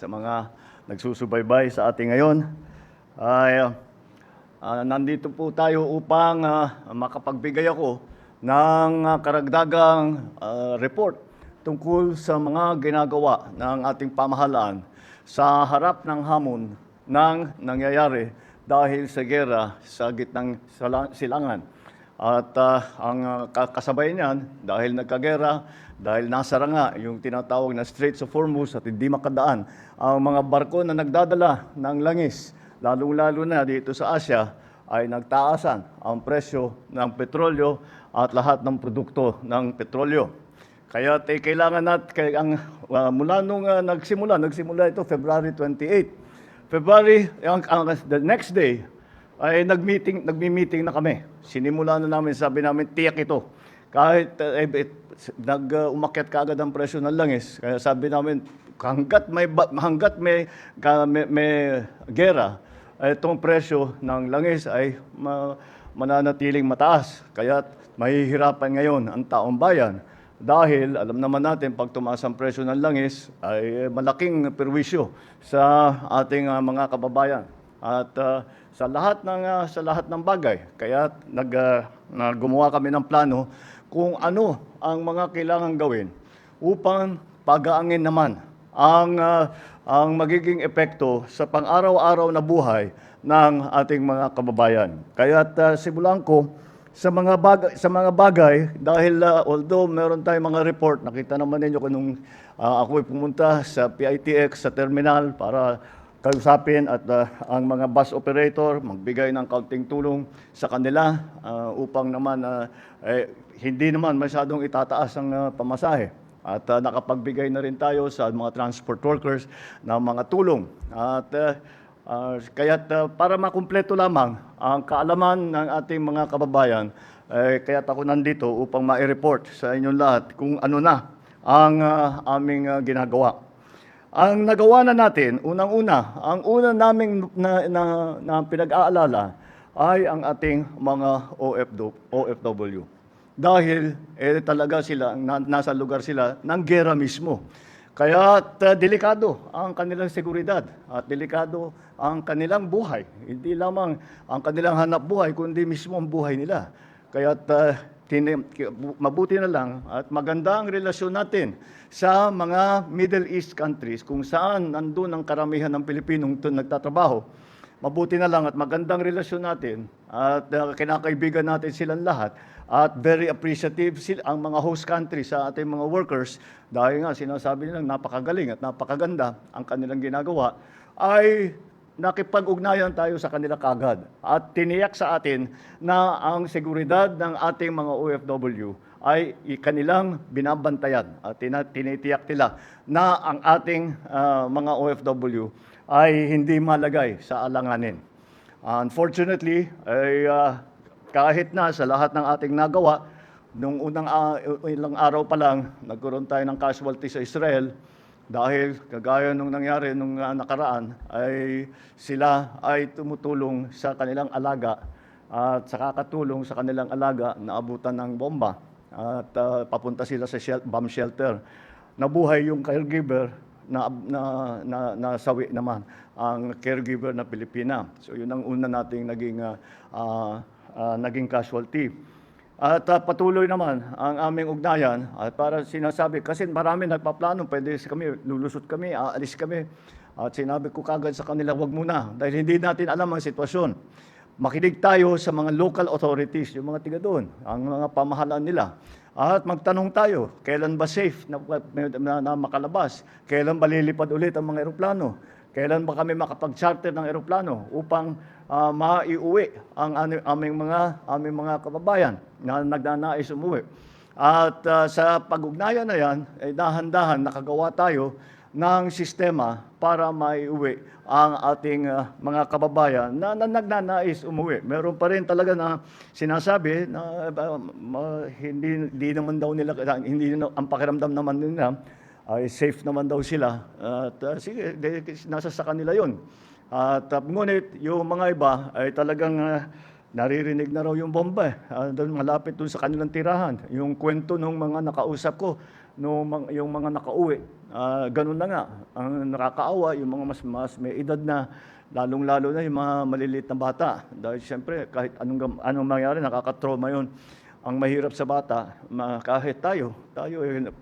sa mga nagsusubaybay sa ating ngayon. Nandito po tayo upang makapagbigay ako ng karagdagang report tungkol sa mga ginagawa ng ating pamahalaan sa harap ng hamon ng nangyayari dahil sa giyera sa gitnang silangan. At ang kasabay niyan, dahil nagkagera, dahil nasara nga yung tinatawag na Straits of Hormuz at hindi makadaan ang mga barko na nagdadala ng langis, lalong-lalo na dito sa Asia, ay nagtaasan ang presyo ng petrolyo at lahat ng produkto ng petrolyo. Kaya kailangan natin, mula nung nagsimula ito February 28. The next day, ay nagmi-meeting na kami. Sinimula na namin, sabi namin, tiyak ito. Kahit umakyat kaagad ang presyo ng langis, kaya sabi namin, hanggat may gera, itong presyo ng langis ay mananatiling mataas. Kaya mahihirapan ngayon ang taong bayan. Dahil alam naman natin, pag tumaas ang presyo ng langis, ay malaking perwisyo sa ating mga kababayan. At sa lahat ng bagay, kaya gumawa kami ng plano kung ano ang mga kailangan gawin upang pagaangin naman ang magiging epekto sa pang-araw-araw na buhay ng ating mga kababayan. Kaya simulan ko sa mga bagay dahil although meron tayong mga report, nakita naman ninyo kung ako ay pumunta sa PITX sa terminal para kausapin at ang mga bus operator, magbigay ng kaunting tulong sa kanila upang naman hindi naman masyadong itataas ang pamasahe. At nakapagbigay na rin tayo sa mga transport workers ng mga tulong. At para makumpleto lamang ang kaalaman ng ating mga kababayan, kaya't ako nandito upang ma-report sa inyong lahat kung ano na ang aming ginagawa. Ang nagawa na natin, unang-una, ang una naming na pinag-aalala ay ang ating mga OFW. Dahil talaga sila, nasa lugar sila ng giyera mismo. Kaya delikado ang kanilang seguridad at delikado ang kanilang buhay. Hindi lamang ang kanilang hanap buhay, kundi mismo ang buhay nila. Kaya mabuti na lang at maganda ang relasyon natin sa mga Middle East countries kung saan nandun ang karamihan ng Pilipinong nagtatrabaho. Mabuti na lang at magandang relasyon natin at kinakaibigan natin silang lahat at very appreciative ang mga host countries sa ating mga workers dahil nga sinasabi nilang napakagaling at napakaganda ang kanilang ginagawa ay nakipag-ugnayan tayo sa kanila kagad at tiniyak sa atin na ang seguridad ng ating mga OFW ay kanilang binabantayan at tinitiyak nila na ang ating mga OFW ay hindi malagay sa alanganin. Unfortunately, kahit na sa lahat ng ating nagawa, nung ilang araw pa lang, nagkaroon tayo ng casualty sa Israel dahil kagaya nung nangyari nung nakaraan ay sila ay tumutulong sa kanilang alaga at sa kakatulong sa kanilang alaga na abutan ng bomba at papunta sila sa bomb shelter. Nabuhay yung caregiver nasawi naman ang caregiver na Pilipina. So yun ang una nating naging casualty. At patuloy naman ang aming ugnayan at para sinasabi, kasi marami nagpaplano, pwede kami, lulusot kami, aalis kami. At sinabi ko kagad sa kanila, wag muna, dahil hindi natin alam ang sitwasyon. Makinig tayo sa mga local authorities, yung mga tiga doon, ang mga pamahalaan nila. At magtanong tayo, kailan ba safe na makalabas? Kailan ba lilipad ulit ang mga eroplano? Kailan ba kami makapag-charter ng eroplano upang maiuwi ang aming mga kababayan na nagnanais umuwi? At sa pag-ugnayan na yan, dahan-dahan nakagawa tayo ng sistema para maiuwi ang ating mga kababayan na nagnanais umuwi. Meron pa rin talaga na sinasabi na hindi naman daw nila, ang pakiramdam naman nila ay safe naman daw sila. At sige, nasa sa kanila yun. At ngunit yung mga iba ay talagang naririnig na raw yung bomba. Doon malapit doon sa kanilang tirahan. Yung kwento ng mga nakausap ko, yung mga nakauwi ganun na nga, ang nakakaawa, yung mga mas may edad na, lalong-lalo na yung mga maliliit na bata. Dahil siyempre, kahit anong mangyari, nakakatrauma yun. Ang mahirap sa bata, kahit tayo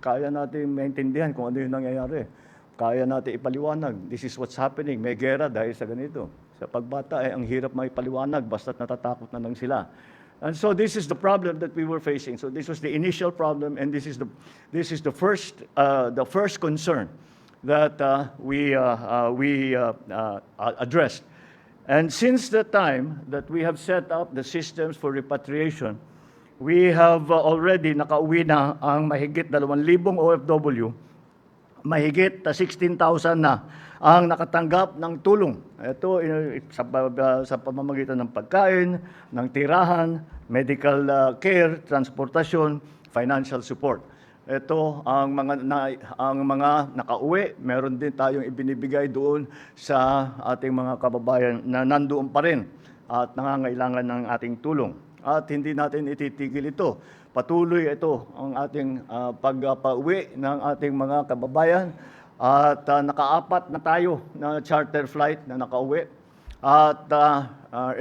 kaya natin maintindihan kung ano yung nangyayari. Kaya natin ipaliwanag, this is what's happening, may gera dahil sa ganito. Sa pagbata, ang hirap may paliwanag, basta't natatakot na lang sila. And so this is the problem that we were facing. So this was the initial problem, and this is the first concern that we addressed. And since the time that we have set up the systems for repatriation, we have already nakauwi na ang mahigit 2,000 OFW, mahigit 16,000 na ang nakatanggap ng tulong. Ito sa pamamagitan ng pagkain, ng tirahan, medical care, transportasyon, financial support. Ito ang mga nakauwi, meron din tayong ibinibigay doon sa ating mga kababayan na nandoon pa rin at nangangailangan ng ating tulong. At hindi natin ititigil ito. Patuloy ito ang ating pagpauwi ng ating mga kababayan. At naka-4 na tayo na charter flight na nakauwi. At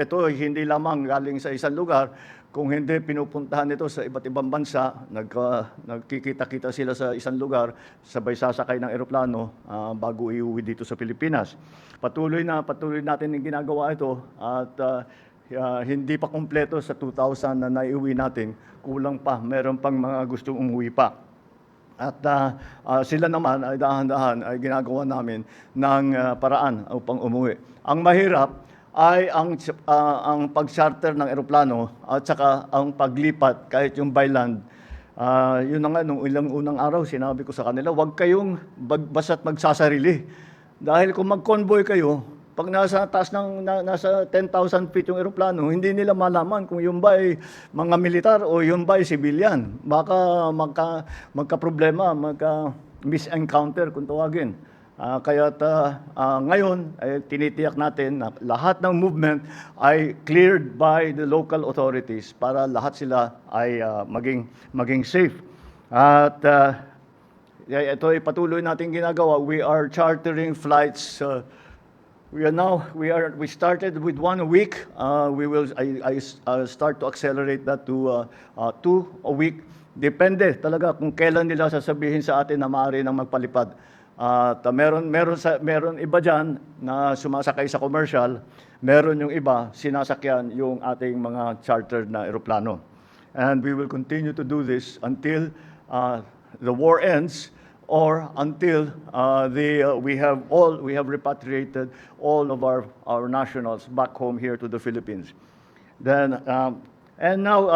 ito hindi lamang galing sa isang lugar, kung hindi pinupuntahan ito sa iba't ibang bansa, nagkikita-kita sila sa isang lugar, sabay sasakay ng eroplano bago iuwi dito sa Pilipinas. Patuloy natin yung ginagawa ito at hindi pa kumpleto sa 2,000 na naiuwi natin, kulang pa, meron pang mga gustong umuwi pa. At sila naman ay dahan-dahan ay ginagawa namin ng paraan upang umuwi. Ang mahirap ay ang pag-charter ng eroplano at saka ang paglipat kahit yung by land. Yun na nga, nung ilang unang araw, sinabi ko sa kanila, huwag kayong basta't magsasarili. Dahil kung mag-convoy kayo, pag nasa taas nasa 10,000 feet yung eroplano, hindi nila malaman kung yung ba ay mga militar o yung ba ay civilian. Baka magka-problema, magka-misencounter kung tawagin. Ngayon, tinitiyak natin na lahat ng movement ay cleared by the local authorities para lahat sila ay maging safe. At ito ay patuloy natin ginagawa. We are chartering flights. We started with 1 a week. I start to accelerate that to 2 a week. Depende talaga kung kailan nila sasabihin sa atin na maaari nang magpalipad. At meron iba diyan na sumasakay sa commercial, meron yung iba sinasakyan yung ating mga chartered na eroplano. And we will continue to do this until the war ends, or until we have repatriated all of our nationals back home here to the Philippines. Then and now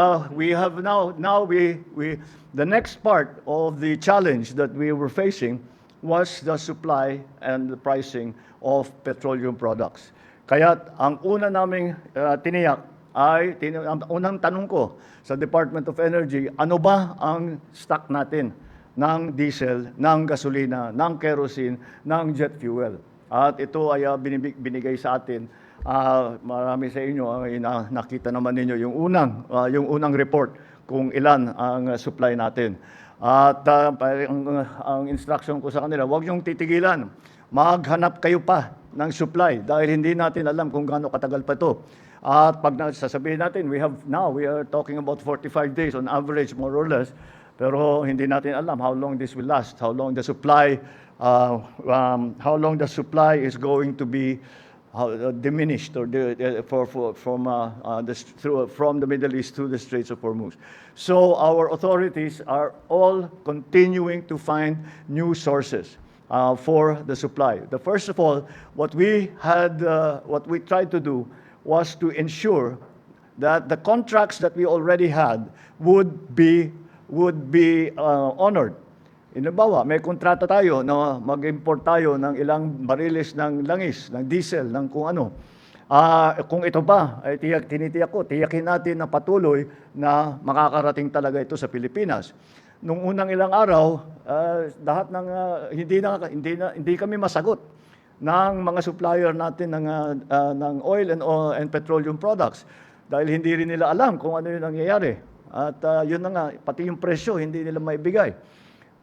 the next part of the challenge that we were facing was the supply and the pricing of petroleum products. Kaya't ang una naming tiniyak ay ang unang tanong ko sa Department of Energy, ano ba ang stock natin ng diesel, ng gasolina, ng kerosene, ng jet fuel. At ito ay binigay sa atin. Marami sa inyo ay nakita naman ninyo yung unang report kung ilan ang supply natin. At ang instruction ko sa kanila, huwag niyong titigilan. Maghanap kayo pa ng supply dahil hindi natin alam kung gaano katagal pa ito. At pag sasabihin natin, we are talking about 45 days on average, more or less. Pero hindi natin alam how long this will last, how long the supply is going to be diminished or from the Middle East to the Straits of Hormuz. So our authorities are all continuing to find new sources for the supply. First of all, what we tried to do was to ensure that the contracts that we already had would be honored. Halimbawa, may kontrata tayo na mag-import tayo ng ilang bariles ng langis, ng diesel, ng kung ano. Kung ito ba, ay tiyakin natin na patuloy na makakarating talaga ito sa Pilipinas. Nung unang ilang araw, lahat ng hindi kami masagot ng mga supplier natin ng oil and petroleum products dahil hindi rin nila alam kung ano yung nangyayari. At yun na nga, pati yung presyo hindi nila maibigay.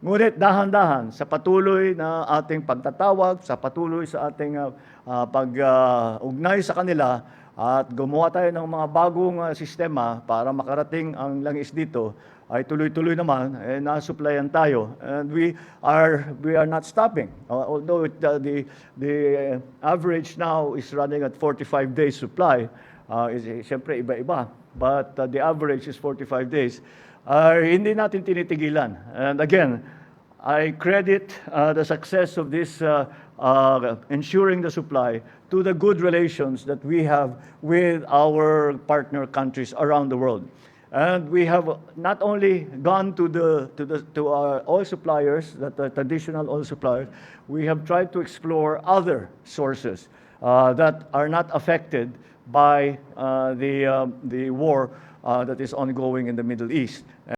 Ngunit dahan-dahan sa patuloy na ating pagtatawag, sa patuloy sa ating pag-ugnay sa kanila at gumawa tayo ng mga bagong sistema para makarating ang langis dito, ay tuloy-tuloy naman, nasupplyan tayo. And we are not stopping. Although the average now is running at 45 days supply, siyempre iba-iba. But the average is 45 days. Hindi natin tinitigilan. And again, I credit the success of this ensuring the supply to the good relations that we have with our partner countries around the world. And we have not only gone to our oil suppliers, the traditional oil suppliers, we have tried to explore other sources that are not affected by the war that is ongoing in the Middle East.